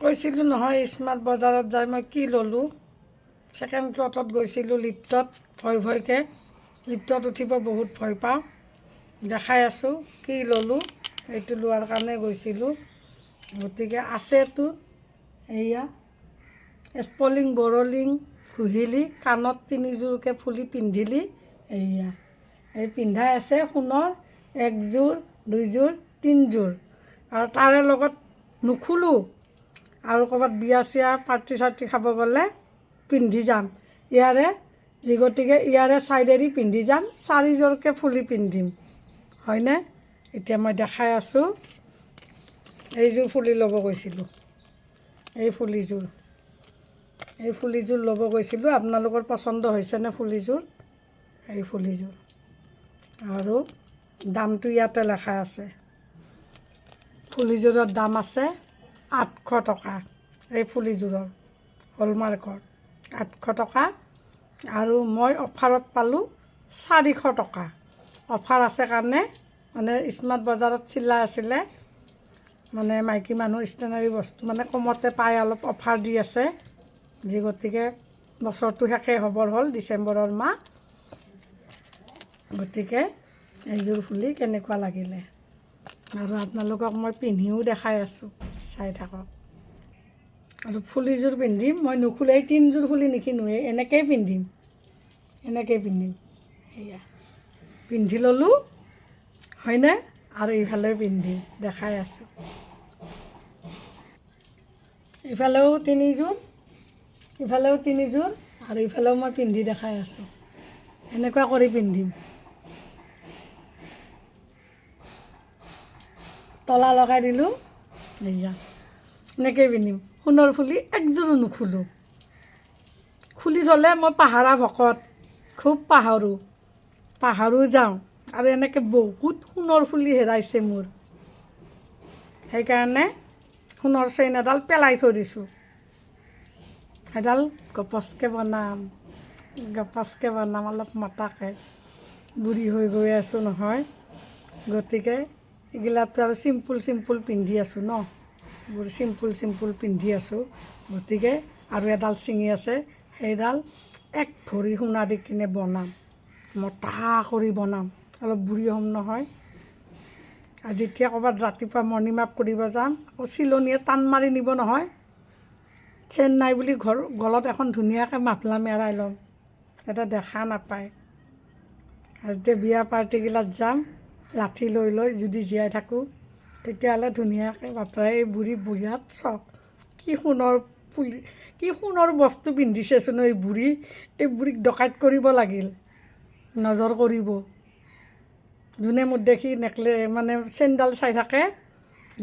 কৈছিলোঁ নহয় স্মাৰ্ট বজাৰত যাই মই কি ল'লোঁ। ছেকেণ্ড ফ্ল'ৰত গৈছিলোঁ লিফ্টত ভয়কৈ লিফ্টত উঠিব বহুত ভয় পাওঁ। দেখাই আছোঁ কি ল'লোঁ। এইটো লোৱাৰ কাৰণে গৈছিলোঁ। গতিকে আছেতো এয়া স্পলিং বৰলিং ঘুহিলি কাণত 3যোৰকৈ ফুলি পিন্ধিলি। এয়া এই পিন্ধাই আছে সোণৰ 1যোৰ 2যোৰ 3যোৰ আৰু তাৰে লগত নুখুলোঁ। আৰু ক'ৰবাত বিয়া চিয়া পাৰ্টি চাৰ্টি খাব গ'লে পিন্ধি যাম ইয়াৰে যি গতিকে ইয়াৰে ছাইডেদি পিন্ধি যাম 4যোৰকৈ ফুলি পিন্ধিম হয়নে। এতিয়া মই দেখাই আছোঁ এইযোৰ ফুলি ল'ব গৈছিলোঁ। এই ফুলিযোৰ ল'ব গৈছিলোঁ। আপোনালোকৰ পচন্দ হৈছেনে ফুলিযোৰ। এই ফুলিযোৰ আৰু দামটো ইয়াতে লেখা আছে। ফুলিযোৰৰ দাম আছে 800 টকা। এই ফুলিযোৰৰ হলমাৰ্কৰ 800 টকা আৰু মই অফাৰত পালোঁ 400 টকা। অফাৰ আছে কাৰণে মানে স্মাৰ্ট বজাৰত চিলাই আছিলে মানে মাইকী মানুহ ষ্টেচনাৰী বস্তু মানে কমতে পায় অলপ অফাৰ দি আছে। যি গতিকে বছৰটো শেষেই হ'বৰ হ'ল ডিচেম্বৰৰ মাহ। গতিকে এইযোৰ ফুলি কেনেকুৱা লাগিলে আৰু আপোনালোকক মই পিন্ধিও দেখাই আছোঁ চাই থাকক। আৰু ফুলিযোৰ পিন্ধিম মই নুখুলোঁ। এই 3যোৰ ফুলি নিকিনোৱে এনেকৈয়ে পিন্ধিম সেয়া পিন্ধি ল'লোঁ হয়নে। আৰু এইফালেও পিন্ধিম দেখাই আছোঁ। ইফালেও 3যোৰ ইফালেও 3যোৰ আৰু ইফালেও মই পিন্ধি দেখাই আছোঁ। এনেকুৱা কৰি পিন্ধিম। তলা লগাই দিলোঁ এয়া এনেকৈয়ে পিন্ধিম। সোণৰ ফুলি 1যোৰো নুখুলোঁ। খুলি থ'লে মই পাহৰা ভকত খুব পাহৰো যাওঁ আৰু এনেকৈ বহুত সোণৰ ফুলি হেৰাইছে মোৰ। সেইকাৰণে সোণৰ চেইন এডাল পেলাই থৈ দিছোঁ। এডাল গপচকৈ বনাম অলপ মতাকৈ। বুঢ়ী হৈ গৈ আছোঁ নহয়। গতিকে এইগিলাটো আৰু চিম্পুল পিন্ধি আছোঁ ন। এইবোৰ চিম্পুল পিন্ধি আছোঁ। গতিকে আৰু এডাল ছিঙি আছে সেইডাল 1 ভৰি সোণা দি কিনে বনাম মতা কৰি বনাম। অলপ বুঢ়ী হ'ম নহয়। আৰু যেতিয়া ক'ৰবাত ৰাতিপুৱা মৰ্ণিং ৱাক কৰিব যাম আকৌ চিলনীয়ে টান মাৰি নিব নহয়। চেইন নাই বুলি গলত এখন ধুনীয়াকৈ মাফলা মেৰাই ল'ম যাতে দেখা নাপায়। আৰু যেতিয়া বিয়া পাৰ্টিগিলাত যাম লাঠি লৈ যদি জীয়াই থাকোঁ তেতিয়াহ'লে ধুনীয়াকৈ বাপৰে এই বুঢ়ী বিৰাট চখ। কি সোণৰ বস্তু পিন্ধিছেচোন এই বুঢ়ীক ডকাইত কৰিব লাগিল। নজৰ কৰিব। যোনে মোৰ দেখি মানে চেইনডাল চাই থাকে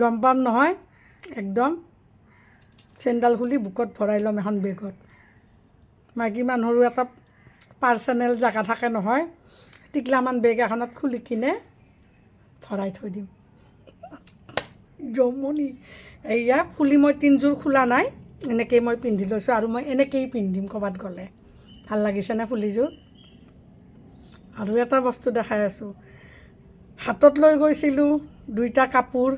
গম পাম নহয়। একদম চেইনডাল খুলি বুকত ভৰাই ল'ম এখন বেগত। মাইকী মানুহৰো এটা পাৰ্চনেল জেগা থাকে নহয়। টিকলামান বেগ এখনত খুলি কিনে ভৰাই থৈ দিম। জমনি এয়া ফুলি মই 3যোৰ খোলা নাই এনেকৈয়ে মই পিন্ধি লৈছোঁ আৰু মই এনেকৈয়ে পিন্ধিম ক'ৰবাত গ'লে। ভাল লাগিছেনে ফুলিযোৰ। আৰু এটা বস্তু দেখাই আছোঁ। হাতত লৈ গৈছিলোঁ 2টা কাপোৰ।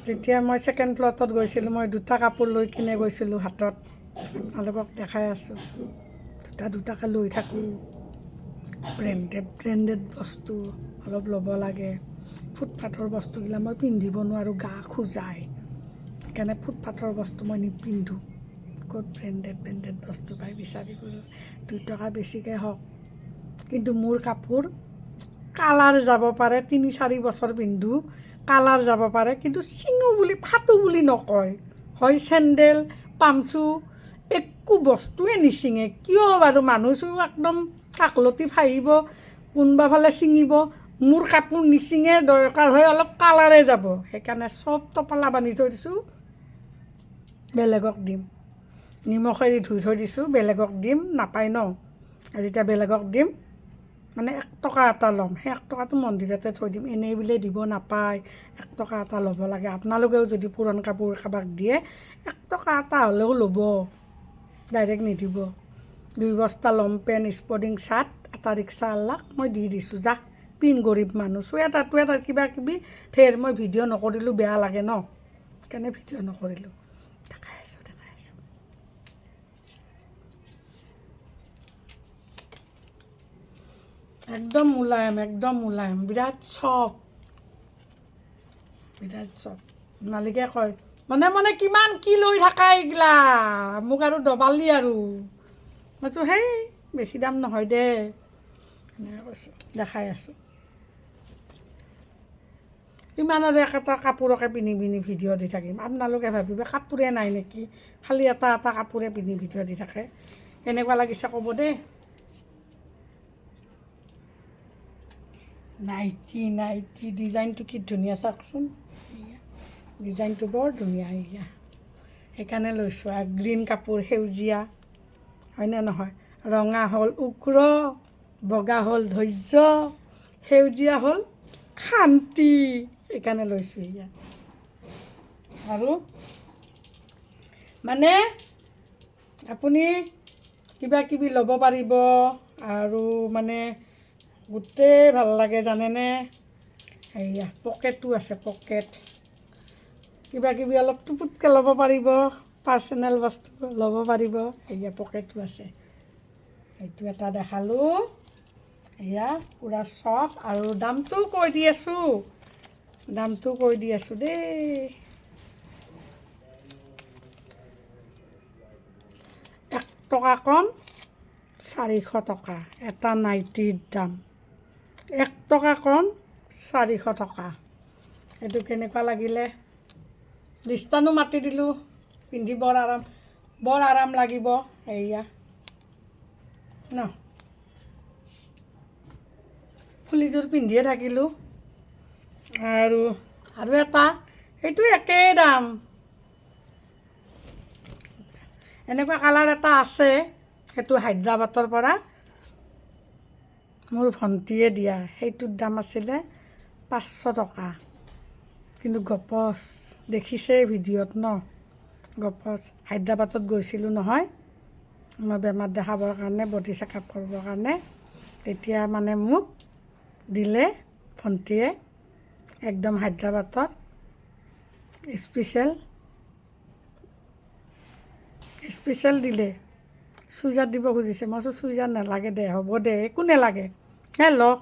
যেতিয়া মই ছেকেণ্ড ফ্ল'ৰত গৈছিলোঁ মই 2টা কাপোৰ লৈ কিনে গৈছিলোঁ হাতত। আপোনালোকক দেখাই আছোঁ 2টাকৈ লৈ থাকোঁ। ব্ৰেণ্ডেড বস্তু অলপ ল'ব লাগে। ফুটপাথৰ বস্তুবিলাক মই পিন্ধিব নোৱাৰোঁ গা খোজাই। সেইকাৰণে ফুটপাথৰ বস্তু মই নিপিন্ধোঁ। ক'ত ব্ৰেণ্ডেড বস্তু পাই বিচাৰি ফুৰোঁ। 2 টকা বেছিকৈ হওক কিন্তু মোৰ কাপোৰ কালাৰ যাব পাৰে 3-4 বছৰ পিন্ধোঁ। কালাৰ যাব পাৰে কিন্তু চিঙো বুলি ফাটো বুলি নকয়। হয় চেণ্ডেল পামচু একো বস্তুৱে নিচিঙে কিয় বাৰু। মানুহ একদম কাকলতি ফাহিব কোনোবা ফালে ছিঙিব। মোৰ কাপোৰ নিচিঙে দৰকাৰ হয় অলপ কালাৰে যাব। সেইকাৰণে চব টপলা বান্ধি থৈ দিছোঁ বেলেগক দিম। নিমখেদি ধুই থৈ দিছোঁ বেলেগক দিম নাপায় ন। যেতিয়া বেলেগক দিম মানে 1 টকা এটা ল'ম। সেই 1 টকাটো মন্দিৰতে থৈ দিম। এনেই বোলে দিব নাপায় 1 টকা এটা ল'ব লাগে। আপোনালোকেও যদি পুৰণ কাপোৰ কাৰোবাক দিয়ে 1 টকা এটা হ'লেও ল'ব। ডাইৰেক্ট নিদিব। 2 বস্তা লংপেণ্ট স্পৰ্টিং চাৰ্ট এটা ৰিক্সাৱালাক মই দি দিছোঁ যা পিন গৰীব মানুহ। চুৱেটাৰ কিবা কিবি মই ভিডিঅ' নকৰিলোঁ বেয়া লাগে ন। সেইকাৰণে ভিডিঅ' নকৰিলোঁ। দেখাই আছোঁ একদম মোলায়েম বিৰাট চফ্ট মালিকে কয় মনে কিমান কি লৈ থাকা এইগিলা মোক আৰু দবালি আৰু মই কৈছোঁ হেই বেছি দাম নহয় দে এনেকৈ কৈছোঁ দেখাই আছোঁ ইমান আৰু একেটা কাপোৰকে পিন্ধি ভিডিঅ' দি থাকিম আপোনালোকে ভাবিব কাপোৰে নাই নেকি খালি এটা কাপোৰে পিন্ধি ভিডিঅ' দি থাকে কেনেকুৱা লাগিছে ক'ব দেই নাইটি ডিজাইনটো কি ধুনীয়া চাওকচোন ডিজাইনটো বৰ ধুনীয়া এয়া সেইকাৰণে লৈছোঁ আৰু গ্ৰীণ কাপোৰ সেউজীয়া হয়নে নহয় ৰঙা হ'ল উগ্ৰ বগা হ'ল ধৈৰ্য সেউজীয়া হ'ল শান্তি সেইকাৰণে লৈছোঁ এয়া আৰু মানে আপুনি কিবা কিবি ল'ব পাৰিব আৰু মানে গোটেই ভাল লাগে জানেনে এয়া পকেটো আছে পকেট কিবা কিবি অলপ টুপুটকৈ ল'ব পাৰিব পাৰ্চনেল বস্তু ল'ব পাৰিব এয়া পকেটো আছে এইটো এটা দেখালোঁ এয়া পূৰা চফ আৰু দামটো কৈ দি আছোঁ দেই 1 টকা কম 400 টকা এটা নাইটিৰ দাম 1 টকা কম 400 টকা এইটো কেনেকুৱা লাগিলে দিষ্টানো মাতি দিলোঁ পিন্ধি বৰ আৰাম লাগিব এয়া ন ফুলিযোৰ পিন্ধিয়ে থাকিলোঁ আৰু এটা সেইটো একেই দাম এনেকুৱা কালাৰ এটা আছে সেইটো হায়দৰাবাদৰ পৰা মোৰ ভণ্টিয়ে দিয়া সেইটোৰ দাম আছিলে 500 টকা কিন্তু গপচ দেখিছে ভিডিঅ'ত ন গপচ হায়দৰাবাদত গৈছিলোঁ নহয় মই বেমাৰ দেখাবৰ কাৰণে বডি চেকআপ কৰিবৰ কাৰণে তেতিয়া মানে মোক দিলে ভণ্টিয়ে একদম হায়দৰাবাদত স্পেচিয়েল দিলে চুইজাৰ দিব খুজিছে মই কৈছোঁ চুইজাৰ নালাগে দে হ'ব দে একো নালাগে লওক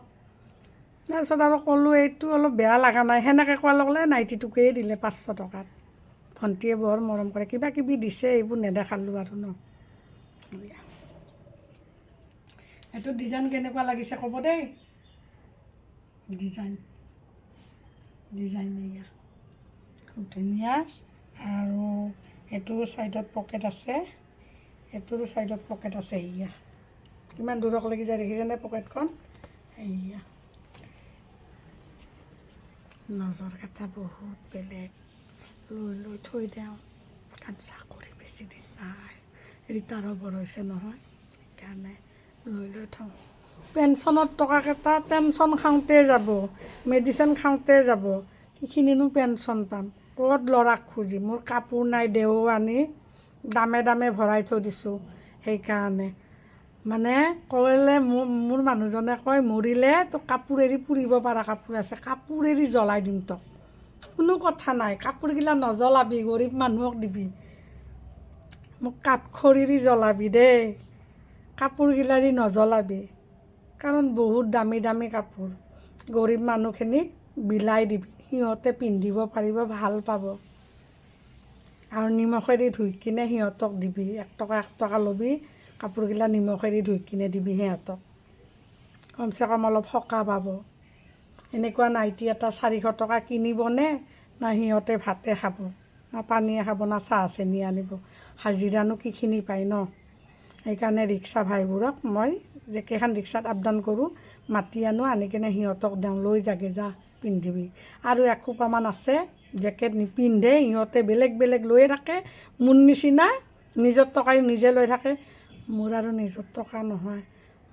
তাৰপিছত আৰু ক'লোঁ এইটো অলপ বেয়া লগা নাই সেনেকৈ কোৱাৰ লগে লগে নাইটিটোকেই দিলে 500 টকাত ভণ্টিয়ে বৰ মৰম কৰে কিবা কিবি দিছে এইবোৰ নেদেখালোঁ আৰু ন এইটো ডিজাইন কেনেকুৱা লাগিছে ক'ব দেই ডিজাইন এয়া খুব ধুনীয়া আৰু এইটোৰ ছাইডত পকেট আছে এইটোৰো ছাইডত পকেট আছে এয়া কিমান দূৰক লাগি যায় দেখিছেনে পকেটখন এয়া নজৰকেইটা বহুত বেলেগ লৈ থৈ দিওঁ কাৰণ চাকৰি বেছি দিন নাই ৰিটায়াৰ হ'বৰ হৈছে নহয় সেইকাৰণে লৈ থওঁ পেঞ্চনৰ টকাকেইটা টেনশ্যন খাওঁতে যাব মেডিচিন খাওঁতে যাব কিখিনিনো পেঞ্চন পাম ক'ত ল'ৰাক খুজি মোৰ কাপোৰ নাই দেও আনি দামে ভৰাই থৈ দিছোঁ সেইকাৰণে মানে ক'লে মোৰ মানুহজনে কয় মৰিলে তো কাপোৰ এৰি পুৰিব পৰা কাপোৰ আছে কাপোৰ এৰি জ্বলাই দিম তোক কোনো কথা নাই কাপোৰগিলা নজ্বলাবি গৰীব মানুহক দিবি মোক কাঠখৰিৰি জ্বলাবি দেই কাপোৰগিলাৰি নজ্বলাবি কাৰণ বহুত দামী কাপোৰ গৰীব মানুহখিনিক বিলাই দিবি সিহঁতে পিন্ধিব পাৰিব ভাল পাব আৰু নিমখেদি ধুই কিনে সিহঁতক দিবি 1 টকা ল'বি কাপোৰগিলা নিমখেদি ধুই কিনে দিবি সিহঁতক কমচে কম অলপ সকাহ পাব এনেকুৱা নাইটি এটা 400 টকা কিনিবনে না সিহঁতে ভাতে খাব না পানীয়ে খাব না চাহ চেনি আনিব হাজিৰানো কিখিনি পায় ন সেইকাৰণে ৰিক্সা ভাইবোৰক মই যেকেইখন ৰিক্সাত আপ ডাউন কৰোঁ মাতি আনি কিনে সিহঁতক দিওঁ লৈ যাগে যা পিন্ধিবি আৰু এসোপামান আছে জেকেট নিপিন্ধে সিহঁতে বেলেগ লৈয়ে থাকে মোৰ নিচিনা নিজৰ টকাই নিজে লৈ থাকে মোৰ আৰু নিজৰ টকা নহয়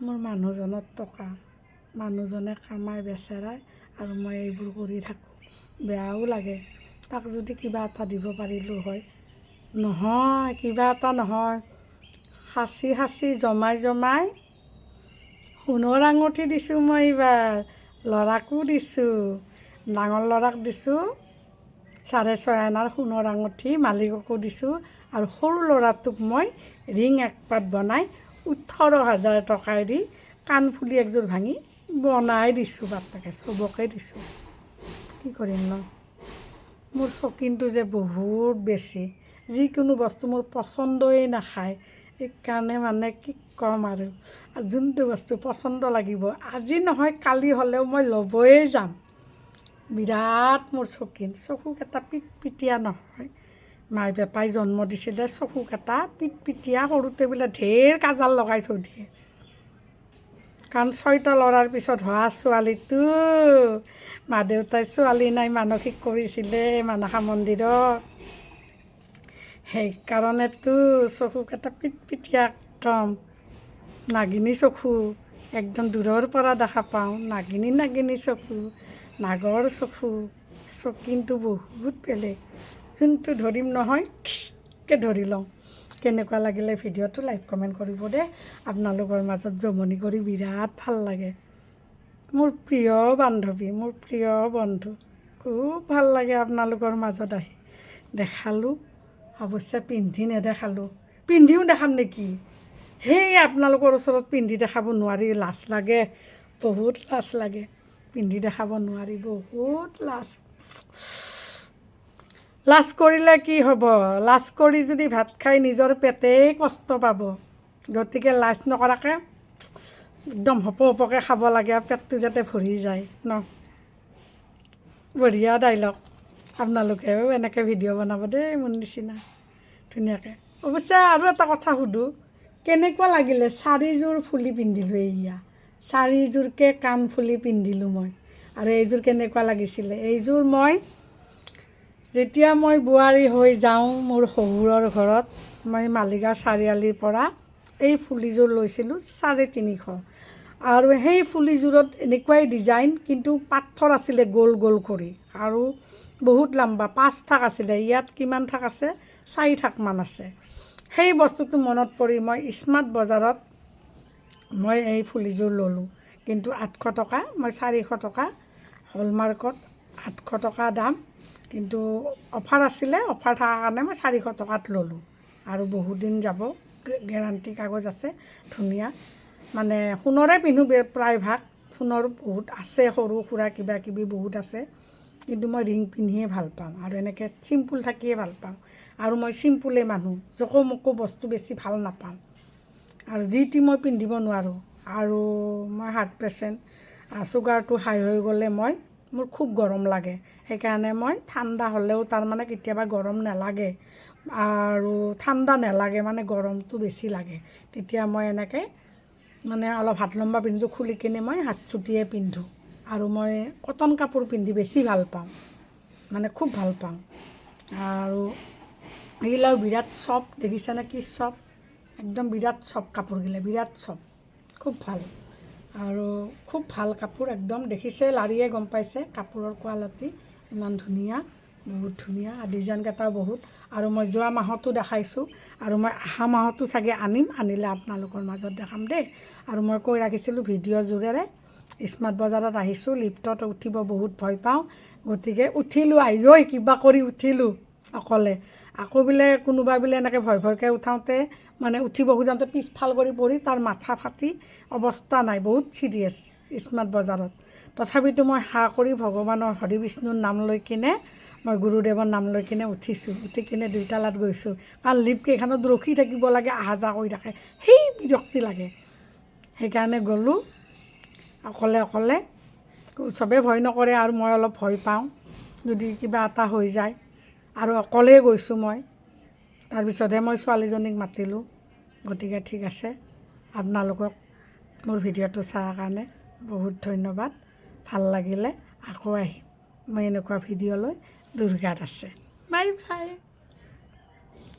মোৰ মানুহজনৰ টকা মানুহজনে কামাই বেচেৰাই আৰু মই এইবোৰ কৰি থাকোঁ বেয়াও লাগে তাক যদি কিবা এটা দিব পাৰিলোঁ হয় নহয় কিবা এটা নহয় সাঁচি জমাই সোণৰ আঙুঠি দিছোঁ মই এইবাৰ ল'ৰাকো দিছোঁ ডাঙৰ ল'ৰাক দিছোঁ 6.5 আনাৰ সোণৰ আঙুঠি মালিককো দিছোঁ আৰু সৰু ল'ৰাটোক মই ৰিং একপাত বনাই 18,000 টকাই দি কাণফুলি একযোৰ ভাঙি বনাই দিছোঁ বাপেকে চবকে দিছোঁ কি কৰিম ন মোৰ চকিনটো যে বহুত বেছি যিকোনো বস্তু মোৰ পচন্দই নাখায় সেইকাৰণে মানে কি ক'ম আৰু যোনটো বস্তু পচন্দ লাগিব আজি নহয় কালি হ'লেও মই ল'বই যাম বিৰাট মোৰ চকিন চকুকেইটা পিটপিটীয়া নহয় মাই বেপাই জন্ম দিছিলে চকুকেইটা পিটপিটীয়া সৰুতে বোলে ঢেৰ কাজাল লগাই থৈ দিয়ে কাৰণ 6টা ল'ৰাৰ পিছত হোৱা ছোৱালীটো মা দেউতাই ছোৱালী নাই মানসিক কৰিছিলে মানসা মন্দিৰত সেইকাৰণেতো চকুকেইটা পিটপিটীয়া একদম নাগিনী চকু একদম দূৰৰ পৰা দেখা পাওঁ নাগিনী চকু নাগৰ চকু চকিনটো বহুত বেলেগ যোনটো ধৰিম নহয় খিচকৈ ধৰি লওঁ কেনেকুৱা লাগিলে ভিডিঅ'টো লাইক কমেণ্ট কৰিব দেই আপোনালোকৰ মাজত জমনি কৰি বিৰাট ভাল লাগে মোৰ প্ৰিয় বান্ধৱী মোৰ প্ৰিয় বন্ধু খুব ভাল লাগে আপোনালোকৰ মাজত আহি দেখালোঁ অৱশ্যে পিন্ধি নেদেখালোঁ পিন্ধিও দেখাম নেকি সেই আপোনালোকৰ ওচৰত পিন্ধি দেখাব নোৱাৰি লাজ লাগে বহুত লাজ লাগে পিন্ধি দেখাব নোৱাৰি বহুত লাজ কৰিলে কি হ'ব লাজ কৰি যদি ভাত খাই নিজৰ পেটেই কষ্ট পাব গতিকে লাজ নকৰাকৈ একদম হপহপকৈ খাব লাগে আৰু পেটটো যাতে ভৰি যায় ন বঢ়িয়া ডাইলগ আপোনালোকেও এনেকৈ ভিডিঅ' বনাব দেই মোৰ নিচিনা ধুনীয়াকৈ অৱশ্যে আৰু এটা কথা সুধোঁ কেনেকুৱা লাগিলে 4যোৰ ফুলি পিন্ধিলোঁ এয়া 4যোৰকৈ কাণফুলি পিন্ধিলোঁ মই আৰু এইযোৰ কেনেকুৱা লাগিছিলে এইযোৰ মই যেতিয়া মই বোৱাৰী হৈ যাওঁ মোৰ শহুৰৰ ঘৰত মই মালিগাঁও চাৰিআলিৰ পৰা এই ফুলিযোৰ লৈছিলোঁ 350 আৰু সেই ফুলিযোৰত এনেকুৱাই ডিজাইন কিন্তু পাথৰ আছিলে গোল গোল কৰি আৰু বহুত লম্বা 5 থাক আছিলে ইয়াত কিমান থাক আছে 4 থাকমান আছে সেই বস্তুটো মনত পৰি মই স্মাৰ্ট বজাৰত মই এই ফুলিযোৰ ল'লোঁ কিন্তু 800 টকা মই 400 টকা হলমাৰ্কত 800 টকা দাম কিন্তু অফাৰ আছিলে অফাৰ থকাৰ কাৰণে মই 400 টকাত ল'লোঁ আৰু বহুত দিন যাব গেৰাণ্টি কাগজ আছে ধুনীয়া মানে সোণৰে পিন্ধোঁ প্ৰায়ভাগ সোণৰ বহুত আছে সৰু সুৰা কিবা কিবি বহুত আছে কিন্তু মই ৰিং পিন্ধিয়ে ভাল পাওঁ আৰু এনেকৈ চিম্পুল থাকিয়ে ভাল পাওঁ আৰু মই চিম্পুলেই মানুহ জকমকো বস্তু বেছি ভাল নাপাওঁ আৰু যি টি মই পিন্ধিব নোৱাৰোঁ আৰু মই হাৰ্ট পেচেণ্ট চুগাৰটো হাই হৈ গ'লে মোৰ খুব গৰম লাগে সেইকাৰণে মই ঠাণ্ডা হ'লেও তাৰমানে কেতিয়াবা গৰম নালাগে আৰু ঠাণ্ডা নালাগে মানে গৰমটো বেছি লাগে তেতিয়া মই এনেকৈ মানে অলপ হাত লম্বা পিন্ধোঁ খুলি কিনে মই হাত চুটিয়ে পিন্ধোঁ আৰু মই কটন কাপোৰ পিন্ধি বেছি ভাল পাওঁ মানে খুব ভাল পাওঁ আৰু এইগিলাও বিৰাট চফ্ট দেখিছেনে কি চফ্ট একদম বিৰাট চফ্ট কাপোৰগিলা বিৰাট চফ্ট খুব ভাল আৰু খুব ভাল কাপোৰ একদম দেখিছে লাৰিয়ে গম পাইছে কাপোৰৰ কোৱালিটি ইমান ধুনীয়া বহুত ধুনীয়া ডিজাইনকেইটাও বহুত আৰু মই যোৱা মাহতো দেখাইছোঁ আৰু মই অহা মাহতো চাগে আনিলে আপোনালোকৰ মাজত দেখাম দেই আৰু মই কৈ ৰাখিছিলোঁ ভিডিঅ' যোৰেৰে স্মাৰ্ট বজাৰত আহিছোঁ লিফ্টত উঠিব বহুত ভয় পাওঁ গতিকে উঠিলোঁ আহিও কিবা কৰি উঠিলোঁ অকলে আকৌ বোলে কোনোবা বোলে এনেকৈ ভয়কৈ উঠাওঁতে মানে উঠিব খোজাওঁতে পিছফাল কৰি পৰি তাৰ মাথা ফাটি অৱস্থা নাই বহুত চিৰিয়াছ স্মাৰ্ট বজাৰত তথাপিতো মই হাঁ কৰি ভগৱানৰ হৰি বিষ্ণুৰ নাম লৈ কিনে মই গুৰুদেৱৰ নাম লৈ কিনে উঠিছোঁ উঠি কিনে 2তালাত গৈছোঁ কাৰণ লিফ্টকেইখনত ৰখি থাকিব লাগে অহা যোৱা কৰি থাকে সেই বিৰক্তি লাগে সেইকাৰণে গ'লোঁ অকলে চবেই ভয় নকৰে আৰু মই অলপ ভয় পাওঁ যদি কিবা এটা হৈ যায় আৰু অকলেই গৈছোঁ মই তাৰপিছতহে মই ছোৱালীজনীক মাতিলোঁ গতিকে ঠিক আছে আপোনালোকক মোৰ ভিডিঅ'টো চোৱাৰ কাৰণে বহুত ধন্যবাদ ভাল লাগিলে আকৌ আহিম মই এনেকুৱা ভিডিঅ' লৈ দুৰ্গাত আছে বাই বাই